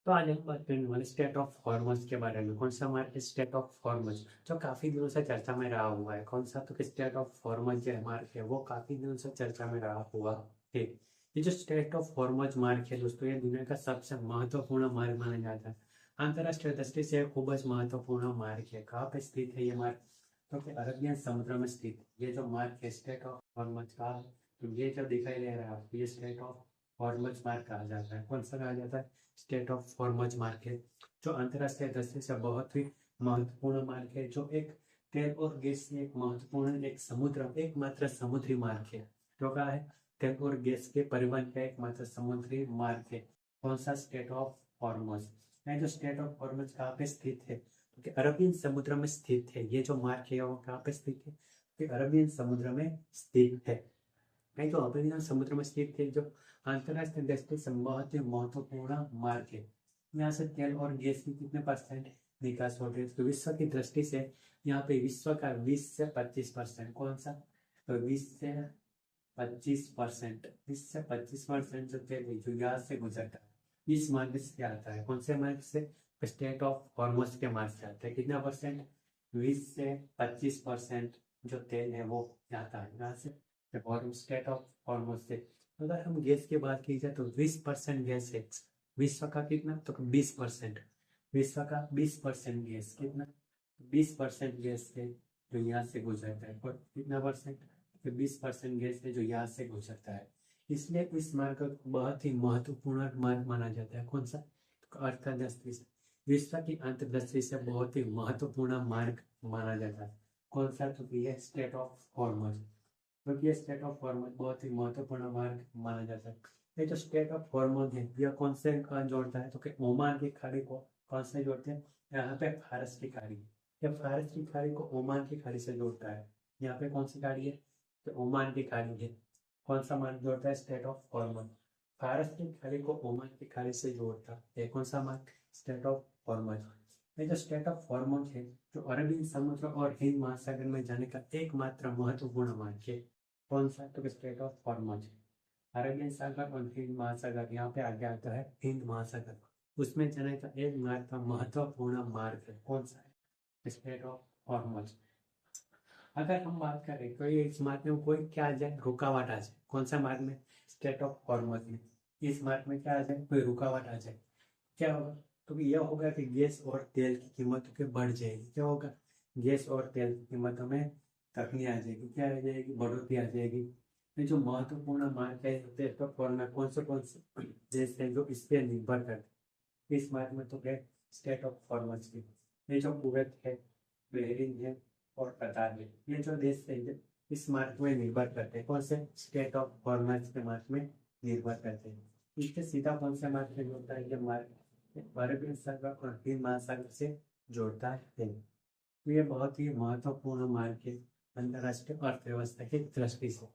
तो आज हम बात करने वाले स्टेट ऑफ हॉर्मोन्स के बारे में। कौन सा हमारा स्टेट ऑफ हॉर्मोन्स जो काफी दिनों से चर्चा में रहा हुआ है। कौन सा तो स्टेट ऑफ हॉर्मोन्स जो हमारे है वो काफी दिनों से चर्चा में रहा हुआ है। ये जो स्टेट ऑफ हॉर्मोन्स मार्ग है दोस्तों, ये दुनिया का सबसे महत्वपूर्ण मार्ग माना जाता है। अंतरराष्ट्रीय दृष्टि से खूब महत्वपूर्ण मार्ग है। कहाँ पे स्थित है ये मार्ग? तो कि अरबियन समुद्र में स्थित ये जो मार्ग है स्टेट ऑफ हॉर्मोन्स का, तो ये जो दिखाई दे रहा है आपको, ये स्टेट ऑफ हॉर्मोन्स मार्ग कहा जाता है। कौन सा कहा जाता है? स्टेट ऑफ हॉर्मोन्स मार्ग है, जो अंतरराष्ट्रीय दृष्टि से बहुत ही महत्वपूर्ण मार्ग है, जो एक तेल और गैस की एक महत्वपूर्ण एक समुद्र एकमात्र समुद्री मार्ग है। जो कहा है तेल और गैस के परिवहन का एकमात्र समुद्री मार्ग है। कौन सा? State of hormones. ये जो स्टेट ऑफ हॉर्मोन्स कहाँ पे स्थित है? क्योंकि अरबियन समुद्र में स्थित है। ये जो मार्ग है वो कहाँ पे स्थित है? कि अरबियन समुद्र में स्थित है। नहीं तो अरबियन समुद्र में स्थित है, जो अंतरराष्ट्रीय दृष्टि से बहुत ही महत्वपूर्ण मार्ग है। यहाँ से तेल और गैस की कितने परसेंट निकास हो रही है? तो विश्व की दृष्टि से यहाँ पे विश्व का 20 से 25%। कौन सा? तो 20 से 25%, 20 से 25% जो तेल है जो यहाँ से गुजरता है इस मार्ग से आता है। कौन से मार्ग से? स्टेट ऑफ हॉर्मोन्स के मार्ग से आता है। कितना परसेंट? 20 से 25% जो तेल है वो जाता है यहाँ से स्टेट ऑफ हॉर्मोन्स से। अगर हम गैस की बात की जाए तो 20% गैस है विश्व का। कितना? तो 20%। विश्व का 20% गैस। कितना? 20% गैस है जो यहाँ से गुजरता है। और कितना परसेंट? तो 20% गैस है जो यहाँ से गुजरता है। इसलिए इस मार्ग को बहुत ही महत्वपूर्ण मार्ग माना जाता है। कौन सा? तो अर्थदृष्टि से, विश्व की अंतर्दृष्टि से बहुत ही महत्वपूर्ण मार्ग माना जाता है। कौन सा? तो ये स्टेट ऑफ हॉर्मोन्स। क्योंकि ये स्टेट ऑफ हॉर्मोन बहुत ही महत्वपूर्ण मार्ग माना जाता है। ये जो स्टेट ऑफ हॉर्मोन है यह कौन से जोड़ता है? तो कि ओमान की खाड़ी को कौन से जोड़ते हैं? यहाँ पे फारस की खाड़ी। ये फारस की खाड़ी को ओमान की खाड़ी से जोड़ता है। यहाँ पे कौन सी खाड़ी है? तो ओमान की खाड़ी है। कौन सा मार्ग जोड़ता है? State of hormone. फारस की खाड़ी को ओमान की खाड़ी से जोड़ता है। कौन सा मार्ग? State of hormone. ये जो स्टेट ऑफ हॉर्मोन है जो अरबी समुद्र और हिंद महासागर में जाने का एकमात्र महत्वपूर्ण मार्ग है। कौन सा? तो स्टेट ऑफ हॉर्मोन्स। अरेबियन सागर और हिंद महासागर, यहाँ पे आगे आता है हिंद महासागर, उसमें जाने का एक मार्ग का महत्वपूर्ण मार्ग है। कौन सा है? State of hormones. अगर हम बात करें तो ये इस मार्ग में कोई क्या आ जाए? रुकावट आ जाए। कौन सा मार्ग में? स्टेट ऑफ हॉर्मोन्स में। इस मार्ग में क्या आ जाए? कोई रुकावट आ जाए, क्या होगा? तो यह होगा कि गैस और तेल की कीमत के बढ़ जाएगी। क्या होगा? गैस और तेल की कीमतों में कमी आ जाएगी। क्या आ जाएगी? बढ़ोतरी आ जाएगी। ये जो महत्वपूर्ण मार्ग है देश का फॉर्म कौन से देश है जो इस पे निर्भर करते हैं? इस मार्ग में तो है स्टेट ऑफ फॉर्मर्स की। ये जो कुवैत है, बहरीन है और कतार है, ये जो देश है ये इस मार्ग में निर्भर करते हैं। कौन से? स्टेट ऑफ फॉर्मर्स के मार्ग में निर्भर करते हैं। इसके सीधा कौन सा मार्ग से जोड़ता है? ये मार्ग अरबियन सागर और हिंद महासागर से जोड़ता है। तो ये बहुत ही महत्वपूर्ण मार्ग है अंतरराष्ट्रीय अर्थव्यवस्था की दृष्टि से।